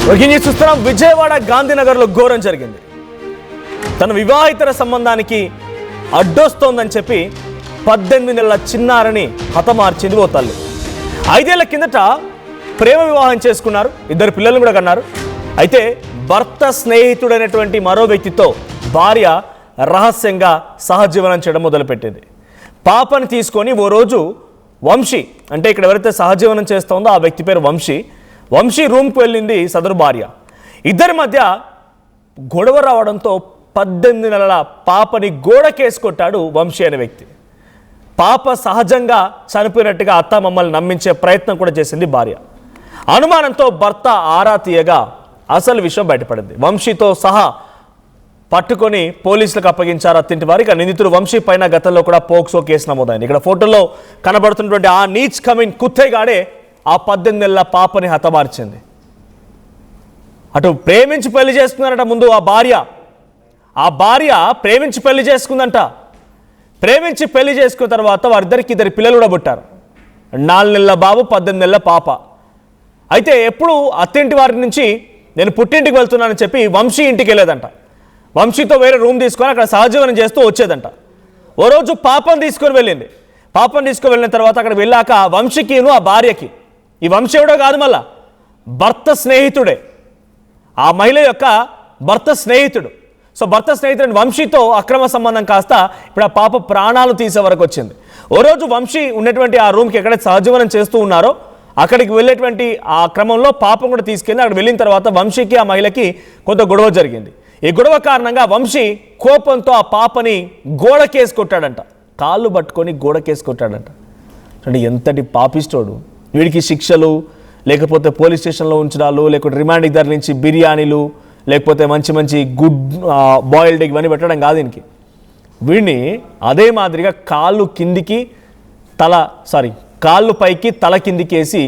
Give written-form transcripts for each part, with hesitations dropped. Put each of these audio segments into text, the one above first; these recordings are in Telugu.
చూస్తున్నాం విజయవాడ గాంధీనగర్లో ఘోరం జరిగింది. తన వివాహితర సంబంధానికి అడ్డొస్తోందని చెప్పి 18 నెలల చిన్నారని హతమార్చింది ఓ తల్లి. 5 ఏళ్ల కిందట ప్రేమ వివాహం చేసుకున్నారు, 2 పిల్లలను కూడా కన్నారు. అయితే భర్త స్నేహితుడైనటువంటి మరో వ్యక్తితో భార్య రహస్యంగా సహజీవనం చేయడం మొదలుపెట్టింది. పాపని తీసుకొని ఓ రోజు వంశీ, అంటే ఇక్కడ ఎవరైతే సహజీవనం చేస్తోందో ఆ వ్యక్తి పేరు వంశీ రూమ్కి వెళ్ళింది సదరు భార్య. ఇద్దరి మధ్య గొడవ రావడంతో 18 నెలల పాపని గోడకేసి కొట్టాడు వంశీ అనే వ్యక్తి. పాప సహజంగా చనిపోయినట్టుగా అత్త మమ్మల్ని నమ్మించే ప్రయత్నం కూడా చేసింది భార్య. అనుమానంతో భర్త ఆరా తీయగా అసలు విషయం బయటపడింది. వంశీతో సహా పట్టుకొని పోలీసులకు అప్పగించారు అత్తింటి వారికి. నిందితుడు వంశీ పైన గతంలో కూడా పోక్సో కేసు నమోదైంది. ఇక్కడ ఫోటోలో కనబడుతున్నటువంటి ఆ నీచ్ కమిన్ కుత్తేగాడే ఆ 18 నెలల పాపని హతమార్చింది. అటు ప్రేమించి పెళ్లి చేసుకున్నారట ముందు ఆ భార్య ప్రేమించి పెళ్లి చేసుకుందంట. ప్రేమించి పెళ్లి చేసుకున్న తర్వాత వారిద్దరికి 2 పిల్లలు కూడా పుట్టారు. 4 నెలల బాబు, 18 నెలల పాప. అయితే ఎప్పుడు అత్తింటి వారి నుంచి నేను పుట్టింటికి వెళ్తున్నానని చెప్పి వంశీ ఇంటికి వెళ్ళేదంట. వంశీతో వేరే రూమ్ తీసుకొని అక్కడ సహజీవనం చేస్తూ వచ్చేదంట. ఓ రోజు పాపను తీసుకొని వెళ్ళింది. పాపను తీసుకొని వెళ్ళిన తర్వాత అక్కడ వెళ్ళాక వంశీకిను ఆ భార్యకి, ఈ వంశీ ఎవడో కాదు, మళ్ళా భర్త స్నేహితుడే, ఆ మహిళ యొక్క భర్త స్నేహితుడు. సో భర్త స్నేహితుడు వంశీతో అక్రమ సంబంధం కాస్త ఇప్పుడు ఆ పాప ప్రాణాలు తీసే వరకు వచ్చింది. ఓ రోజు వంశీ ఉన్నటువంటి ఆ రూమ్కి ఎక్కడైతే సహజీవనం చేస్తూ ఉన్నారో అక్కడికి వెళ్ళేటువంటి ఆ క్రమంలో పాపం కూడా తీసుకెళ్ళి అక్కడ వెళ్ళిన తర్వాత వంశీకి ఆ మహిళకి కొంత గొడవ జరిగింది. ఈ గొడవ కారణంగా వంశీ కోపంతో ఆ పాపని గోడకేసి కొట్టాడంట. కాళ్ళు పట్టుకొని గోడకేసి కొట్టాడంట. అంటే ఎంతటి పాపిస్తోడు! వీడికి శిక్షలు, లేకపోతే పోలీస్ స్టేషన్లో ఉంచడాలు, లేకపోతే రిమాండ్కి తరలించి బిర్యానీలు, లేకపోతే మంచి గుడ్ బాయిల్డ్ ఎగ్ ఇవన్నీ పెట్టడం కాదు దీనికి. వీడిని అదే మాదిరిగా కాళ్ళు పైకి తల కిందికి వేసి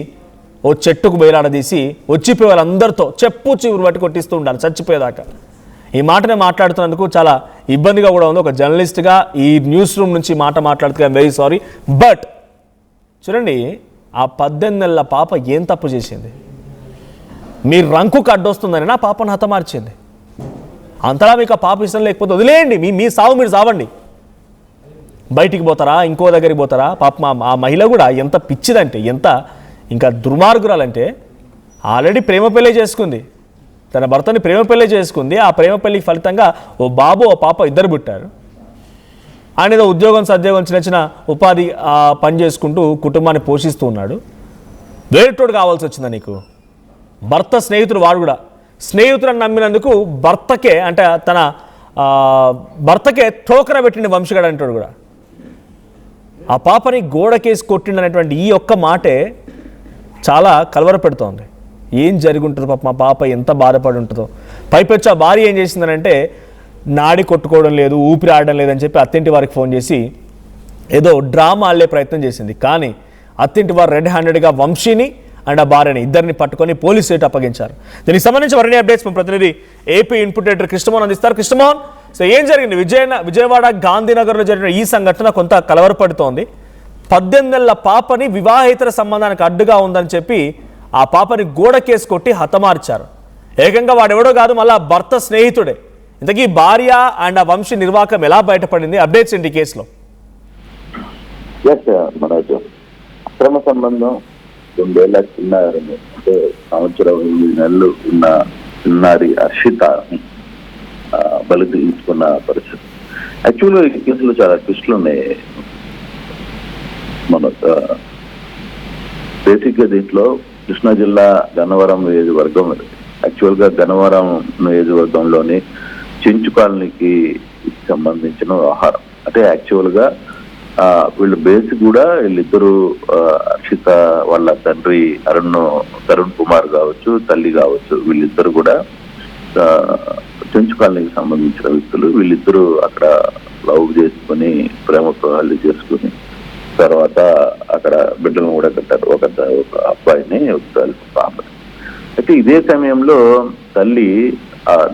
ఓ చెట్టుకు బయలాడదీసి వచ్చిపోయే వాళ్ళందరితో చెప్పు చివురు పట్టి కొట్టిస్తూ ఉండాలి చచ్చిపోయేదాకా. ఈ మాటనే మాట్లాడుతున్నందుకు చాలా ఇబ్బందిగా కూడా ఉంది. ఒక జర్నలిస్ట్గా ఈ న్యూస్ రూమ్ నుంచి మాట్లాడుతూ ఐఎమ్ వెరీ సారీ. బట్ చూడండి, ఆ 18 నెలల పాప ఏం తప్పు చేసింది? మీ రంకుకు అడ్డొస్తుందని నా పాపను హతమార్చింది. అంతలా మీకు ఆ పాప ఇష్టం లేకపోతే వదిలేయండి, మీ సావు మీరు సావండి. బయటికి పోతారా, ఇంకో దగ్గరికి పోతారా? పాప ఆ మహిళ కూడా ఎంత పిచ్చిదంటే, ఎంత ఇంకా దుర్మార్గురాలంటే, ఆల్రెడీ ప్రేమ పెళ్ళి చేసుకుంది, తన భర్తని ప్రేమ పెళ్ళి చేసుకుంది. ఆ ప్రేమ పెళ్ళికి ఫలితంగా ఓ బాబు ఓ పాప 2 పుట్టారు. ఆయన ఏదో ఉద్యోగం సద్యోగం చిన్న ఉపాధి పని చేసుకుంటూ కుటుంబాన్ని పోషిస్తూ ఉన్నాడు. వేరేటోడు కావాల్సి వచ్చిందా నీకు? భర్త స్నేహితుడు, వాడు కూడా స్నేహితులను నమ్మినందుకు భర్తకే, అంటే తన భర్తకే టోకర పెట్టింది వంశీగాడు అంటాడు కూడా. ఆ పాపని గోడకేసి కొట్టిండనేటువంటి ఈ ఒక్క మాటే చాలా కలవర పెడుతోంది. ఏం జరిగి ఉంటుందో పాప, మా పాప ఎంత బాధపడి ఉంటుందో. పైపెచ్చి ఆ భార్య ఏం చేసిందనంటే నాడి కొట్టుకోవడం లేదు, ఊపిరి ఆడడం లేదని చెప్పి అత్తింటి వారికి ఫోన్ చేసి ఏదో డ్రామా ఆడే ప్రయత్నం చేసింది. కానీ అత్తింటి వారు రెడ్ హ్యాండెడ్గా వంశీని అండ్ ఆ భార్యని ఇద్దరిని పట్టుకొని పోలీస్ స్టేట్ అప్పగించారు. దీనికి సంబంధించి మరిన్ని అప్డేట్స్ మా ప్రతినిధి ఏపీ ఇన్పుట్ ఎడిటర్ కృష్ణమోహన్ అందిస్తారు. కృష్ణమోహన్, సో ఏం జరిగింది? విజయవాడ గాంధీనగర్లో జరిగిన ఈ సంఘటన కొంత కలవరపడుతోంది. 18 నెలల పాపని వివాహేతర సంబంధానికి అడ్డుగా ఉందని చెప్పి ఆ పాపని గోడకేసి కొట్టి హతమార్చారు. ఏకంగా వాడెవడో కాదు, మళ్ళా భర్త స్నేహితుడే. ఇంతకీ భార్య అండ్ ఆ వంశీ నిర్వాకం ఎలా బయటపడింది? అప్డేట్స్ ఏంటి కేసులో? అక్రమ సంబంధం 2 ఏళ్ల చిన్నారిని, అంటే 1 సంవత్సరం 8 నెలలు ఉన్న చిన్నారి హర్షిత బలి తీసుకున్న పరిస్థితి. యాక్చువల్గా ఈ కేసులో చాలా ట్విస్టులు ఉన్నాయి. మన బేసిక్గా దీంట్లో కృష్ణా జిల్లా గన్నవరం నియోజకవర్గం, యాక్చువల్గా గన్నవరం నియోజకవర్గంలోని చెంచు కాలనీకి సంబంధించిన వ్యవహారం. అంటే యాక్చువల్గా వీళ్ళు బేసి కూడా వీళ్ళిద్దరూ హర్షిత వాళ్ళ తండ్రి తరుణ్ కుమార్ కావచ్చు, తల్లి కావచ్చు, వీళ్ళిద్దరు కూడా చెంచు కాలనీకి సంబంధించిన వ్యక్తులు. వీళ్ళిద్దరూ అక్కడ లవ్ చేసుకుని ప్రేమ పెళ్లి చేసుకుని తర్వాత అక్కడ బిడ్డలను కూడా కట్టారు. ఒక అబ్బాయిని, ఒక పాపని. అయితే ఇదే సమయంలో తల్లి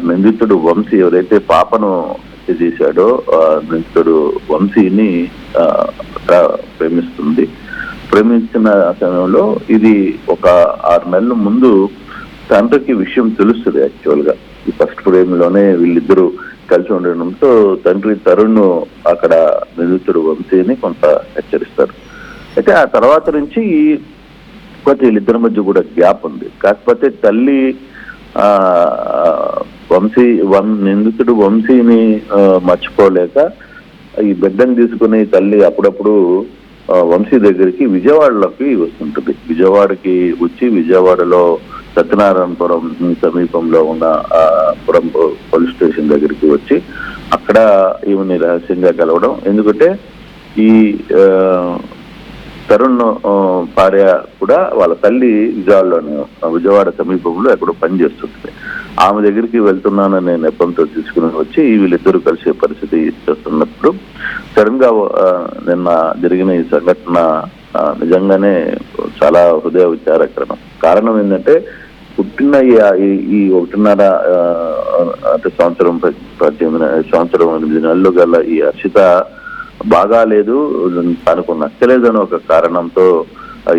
నిందితుడు వంశీ ఎవరైతే పాపను హత్య చేశాడో నిందితుడు వంశీని ప్రేమిస్తుంది. ప్రేమించిన సమయంలో ఇది ఒక 6 నెలల ముందు తండ్రికి విషయం తెలుస్తుంది. యాక్చువల్గా ఈ ఫస్ట్ ఫ్రేమ్లోనే వీళ్ళిద్దరూ కలిసి ఉండడంతో తండ్రి తరుణ్ అక్కడ నిందితుడు వంశీని కొంత హెచ్చరిస్తారు. అయితే ఆ తర్వాత నుంచి వీళ్ళిద్దరి మధ్య కూడా గ్యాప్ ఉంది. కాకపోతే తల్లి నిందితుడు వంశీని మర్చిపోలేక ఈ బిడ్డను తీసుకుని తల్లి అప్పుడప్పుడు వంశీ దగ్గరికి విజయవాడలోకి వస్తుంటుంది. విజయవాడకి వచ్చి విజయవాడలో సత్యనారాయణపురం సమీపంలో ఉన్న పురం పోలీస్ స్టేషన్ దగ్గరికి వచ్చి అక్కడ ఈమెని రహస్యంగా కలవడం. ఎందుకంటే ఈ తరుణ్ భార్య కూడా వాళ్ళ తల్లి విజయవాడ సమీపంలో ఎక్కడో పనిచేస్తుంది. ఆమె దగ్గరికి వెళ్తున్నాననే నెపంతో తీసుకుని వచ్చి వీళ్ళిద్దరూ కలిసే పరిస్థితి చేస్తున్నప్పుడు సడన్ గా నిన్న జరిగిన ఈ సంఘటన నిజంగానే చాలా హృదయ విచారకరం. కారణం ఏంటంటే పుట్టిన ఈ 1.5 అంటే సంవత్సరం 8 నెలలు గల ఈ హర్షిత బాగాలేదు, తనకు నచ్చలేదని ఒక కారణంతో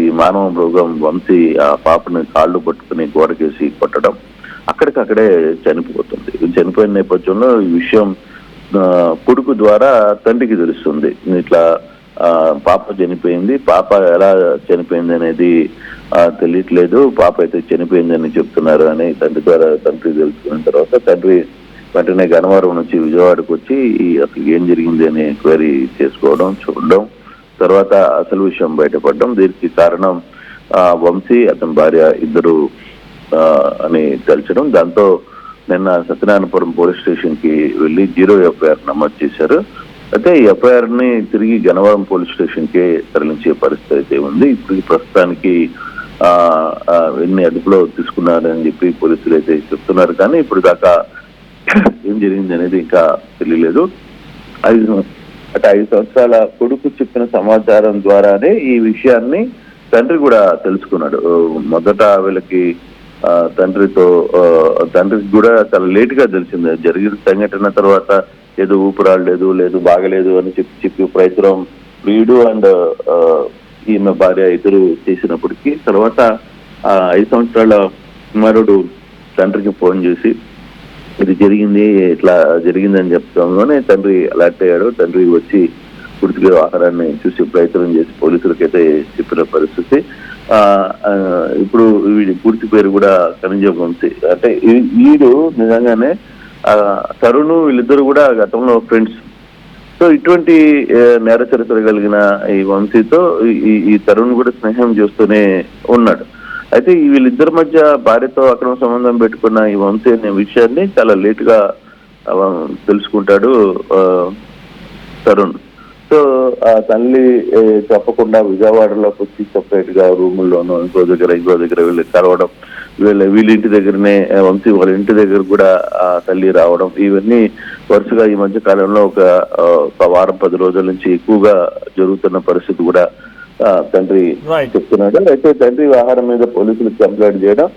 ఈ మానవ మృగం వంశీ ఆ పాపని కాళ్ళు పట్టుకుని గోడకేసి కొట్టడం, అక్కడికక్కడే చనిపోతుంది. చనిపోయిన నేపథ్యంలో ఈ విషయం కొడుకు ద్వారా తండ్రికి తెలుస్తుంది. ఇట్లా పాప చనిపోయింది, పాప ఎలా చనిపోయింది అనేది తెలియట్లేదు, పాప అయితే చనిపోయిందని చెప్తున్నారు అని తండ్రి ద్వారా తండ్రి తెలుసుకున్న తర్వాత తండ్రి వెంటనే గన్నవరం నుంచి విజయవాడకు వచ్చి అసలు ఏం జరిగింది అని ఎంక్వైరీ చేసుకోవడం, చూడడం, తర్వాత అసలు విషయం బయటపడడం. దీనికి కారణం వంశీ అతని భార్య ఇద్దరు అని తెలియడం. దాంతో నిన్న సత్యనారాయణపురం పోలీస్ స్టేషన్ కి వెళ్లి 0 FIR నమోదు చేశారు. అయితే ఈ FIR ని తిరిగి గన్నవరం పోలీస్ స్టేషన్ కి తరలించే పరిస్థితి అయితే ఉంది. ఇప్పుడు ప్రస్తుతానికి ఎన్ని అదుపులో తీసుకున్నారని చెప్పి పోలీసులు అయితే చెప్తున్నారు. కానీ ఇప్పుడు దాకా ఏం జరిగింది అనేది ఇంకా తెలియలేదు. 5 సంవత్సరాల కొడుకు చెప్పిన సమాచారం ద్వారానే ఈ విషయాన్ని తండ్రి కూడా తెలుసుకున్నాడు. మొదట వీళ్ళకి తండ్రికి కూడా చాలా లేట్ గా తెలిసింది. జరిగిన సంఘటన తర్వాత ఏదో ఊపిరాడలేదు, లేదు బాగలేదు అని చెప్పి ప్రయత్నం వీడు అండ్ ఈమె భార్య ఇద్దరు చేసినప్పటికీ తర్వాత 5 సంవత్సరాల కుమారుడు తండ్రికి ఫోన్ చేసి ఇది జరిగింది, ఇట్లా జరిగిందని చెప్పడంలోనే తండ్రి అలర్ట్ అయ్యాడు. తండ్రి వచ్చి పూర్తిగా ఆహారాన్ని చూసి ప్రయత్నం చేసి పోలీసులకైతే చెప్పిన పరిస్థితి. ఇప్పుడు వీడి పూర్తి పేరు కూడా ఖనిజ వంశీ. అంటే వీడు నిజంగానే తరుణ్ వీళ్ళిద్దరు కూడా గతంలో ఫ్రెండ్స్. సో ఇటువంటి నేర చరిత్ర కలిగిన ఈ వంశీతో ఈ తరుణ్ కూడా స్నేహం చేస్తూనే ఉన్నాడు. అయితే వీళ్ళిద్దరి మధ్య భార్యతో అక్రమ సంబంధం పెట్టుకున్న ఈ వంశీ అనే విషయాన్ని చాలా లేట్ గా తెలుసుకుంటాడు తరుణ్. సో ఆ తల్లి చెప్పకుండా విజయవాడలోకి వచ్చి సపరేట్ గా రూముల్లోనూ ఇంకో దగ్గర వీళ్ళు కలవడం, వీళ్ళ ఇంటి దగ్గరనే వంశీ వాళ్ళ ఇంటి దగ్గర కూడా ఆ తల్లి రావడం, ఇవన్నీ వరుసగా ఈ మధ్య కాలంలో ఒక వారం 10 రోజుల నుంచి ఎక్కువగా జరుగుతున్న పరిస్థితి కూడా తండ్రి చెప్తున్నాడు. అయితే తండ్రి వ్యవహారం మీద పోలీసులకు కంప్లైంట్ చేయడం,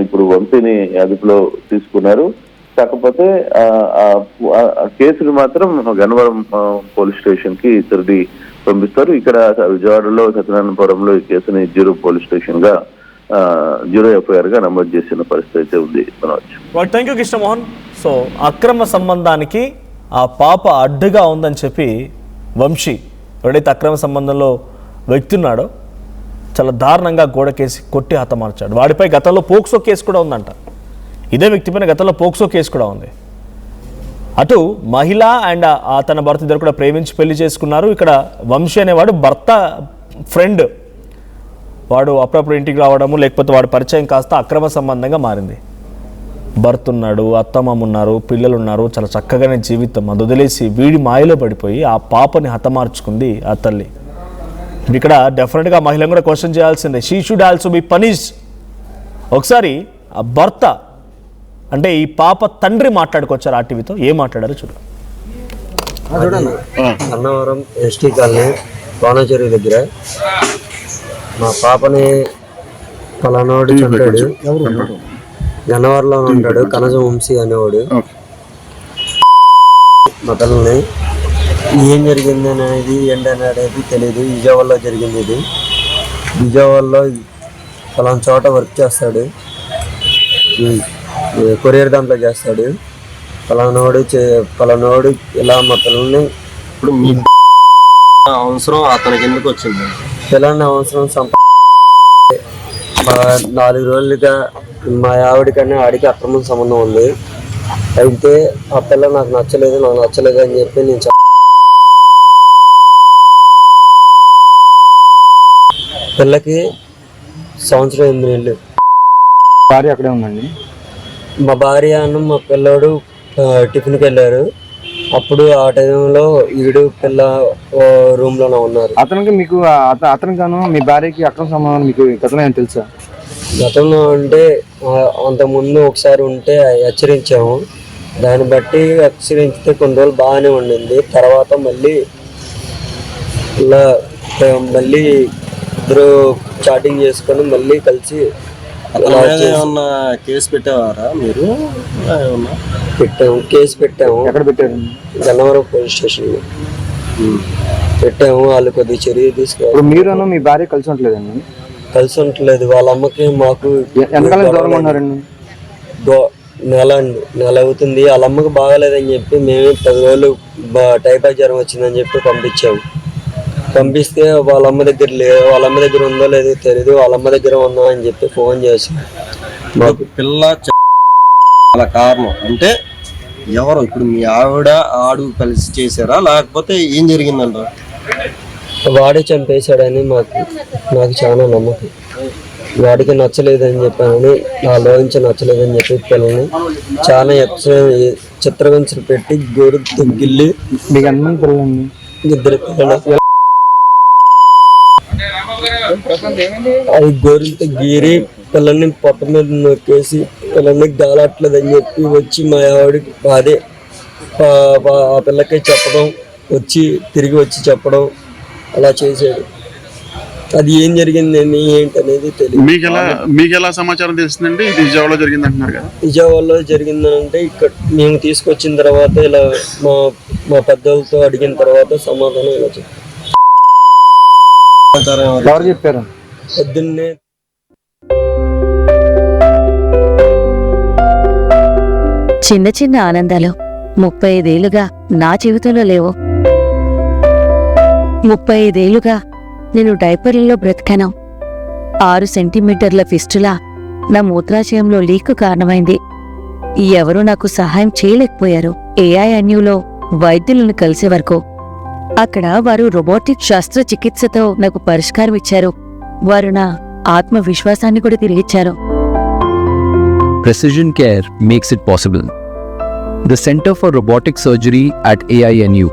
ఇప్పుడు వంశీని అదుపులో తీసుకున్నారు. కాకపోతే కేసులు మాత్రం గన్నవరం పోలీస్ స్టేషన్ కి తిరిగి పంపిస్తారు. ఇక్కడ విజయవాడలో సత్యనారాయణపురంలో ఈ కేసుని 0 పోలీస్ స్టేషన్ గా 0 FIR గా నమోదు చేసిన పరిస్థితి అయితే ఉంది. Thank you Krishnamohan. సో అక్రమ సంబంధానికి ఆ పాప అడ్డుగా ఉందని చెప్పి వంశీ ఎవడైతే అక్రమ సంబంధంలో వ్యక్తి ఉన్నాడో చాలా దారుణంగా గోడకేసి కొట్టి హతమార్చాడు. వాడిపై గతంలో పోక్సో కేసు కూడా ఉందంట. ఇదే వ్యక్తిపైన గతంలో పోక్సో కేసు కూడా ఉంది. అటు మహిళ అండ్ తన భర్త ఇద్దరు కూడా ప్రేమించి పెళ్లి చేసుకున్నారు. ఇక్కడ వంశీ అనేవాడు భర్త ఫ్రెండ్. వాడు అప్పుడప్పుడు ఇంటికి రావడము, లేకపోతే వాడు పరిచయం కాస్త అక్రమ సంబంధంగా మారింది. భర్త ఉన్నాడు, అత్తమామ ఉన్నారు, పిల్లలు ఉన్నారు, చాలా చక్కగానే జీవితం అది వదిలేసి వీడి మాయలో పడిపోయి ఆ పాపని హతమార్చుకుంది ఆ తల్లి. ఇక్కడ డెఫినెట్గా మహిళను కూడా క్వశ్చన్ చేయాల్సిందే. She should also be punished. ఒకసారి ఆ భర్త అంటే ఈ పాప తండ్రి మాట్లాడుకొచ్చారు ఆర్టీవీతో. ఏం మాట్లాడారో చూడండి. అన్నవరం ఎస్టీ కాలనీ కోనచెరువు దగ్గర మా పాపని పలానాడు చంపాడు. గన్నవరంలో ఉంటాడు, కనజ వంశీ అనేవాడు. మా పిల్లల్ని ఏం జరిగింది అనేది ఏంటనేది తెలియదు. విజయవాడలో జరిగింది ఇది. విజయవాడలో పలానా చోట వర్క్ చేస్తాడు. కొరియర్ దాంట్లో చేస్తాడు. పలానోడు ఇలా మా పిల్లల్ని ఇప్పుడు మీ అవసరం అతనికి ఎందుకు వచ్చింది? పిల్లల్ని అవసరం 4 రోజులుగా మా ఆవిడకన్నా ఆడికి అక్రమ సంబంధం ఉంది. అయితే ఆ పిల్ల నాకు నచ్చలేదు అని చెప్పి నేను పిల్లకి 1 సంవత్సరం 8 నెలలు. భార్య అక్కడే ఉందండి. మా భార్య మా పిల్లోడు టిఫిన్కి వెళ్ళారు. అప్పుడు ఆ టైంలో ఈడు పిల్ల రూమ్లోనే ఉన్నారు. అతనికి మీకు అతనికి గాను మీ భార్యకి అక్రమ సంబంధం మీకు గతంలో ఏమైనా తెలుసా? గతంలో అంటే అంతకుముందు ఒకసారి ఉంటే హెచ్చరించాము. దాన్ని బట్టి హెచ్చరిస్తే కొన్ని రోజులు బాగానే ఉండింది. తర్వాత మళ్ళీ ఇద్దరు చాటింగ్ చేసుకొని మళ్ళీ కలిసి ఏమన్నా కేసు పెట్టేవారా మీరు? కేసు పెట్టాము. ఎక్కడ పెట్టారు? గన్నవరం పోలీస్ స్టేషన్లో పెట్టాము. వాళ్ళు కొద్దిగా చర్య తీసుకోవాలి. ఇప్పుడు మీరును మీ భార్య కలిసి ఉండలేదండి? కలిసి ఉండట్లేదు. వాళ్ళ అమ్మకి మాకు ఎంతకాలం దూరంగా ఉన్నారండి? నెల అవుతుంది. వాళ్ళ అమ్మకి బాగాలేదని చెప్పి మేమే 10 రోజులు టైఫాయిడ్ జ్వరం వచ్చిందని చెప్పి పంపించాము. పంపిస్తే వాళ్ళ అమ్మ దగ్గర ఉందో లేదో తెలియదు. వాళ్ళ అమ్మ దగ్గర ఉందా అని చెప్పి ఫోన్ చేసి మాకు పిల్ల చాలా కారణం అంటే ఎవరు? ఇప్పుడు మీ ఆవిడ ఆడు కలిసి చేశారా లేకపోతే ఏం జరిగిందంట? వాడే చంపేశాడని నాకు చాలా నమ్మకం. వాడికి నచ్చలేదని చెప్పానని నాలోంచి నచ్చలేదని చెప్పి పిల్లల్ని చాలా చిత్రహింసలు పెట్టి గోరుతో గిల్లి మీకు ఎంతమంది పిల్లలండి? 2 పిల్లలు అది గోరులతో గీరి పిల్లల్ని పొట్ట మీద నొక్కేసి పిల్లల్ని గాలట్లేదని చెప్పి వచ్చి మా ఆవిడకి ఆ పిల్లకి చెప్పడం, తిరిగి వచ్చి చెప్పడం అలా చేశాడు. అది ఏం జరిగిందని ఏంటనేది తెలియదు. మీకు ఎలా సమాచారం తెలిసిందండి? ఇది విజయవాడలో జరిగింది అంటున్నారు కదా? విజయవాడలో జరిగిందంటే ఇక్కడ మేము తీసుకొచ్చిన తర్వాత ఇలా మా పెద్దలతో అడిగిన తర్వాత సమాధానం ఇలా చెప్పారు. ఎవరు చెప్పారు? పొద్దున్నే చిన్న చిన్న ఆనందాలు 35 ఏళ్లుగా నా జీవితంలో లేవు. 35 ఏళ్లుగా నేను డైపర్లలో బ్రతికాను. 6 సెంటీమీటర్ల ఫిస్టులా నా మూత్రాశయంలో లీక్ కారణమైంది. ఎవరూ నాకు సహాయం చేయలేకపోయారు. AINUలో వైద్యులను కలిసే వరకు. అక్కడ వారు రోబోటిక్ శస్త్రచికిత్సతో నాకు పరిష్కారం ఇచ్చారు. వారు నా ఆత్మవిశ్వాసాన్ని కూడా తిరిగిచ్చారు. Precision Care makes it possible. The Center for Robotic Surgery at AINU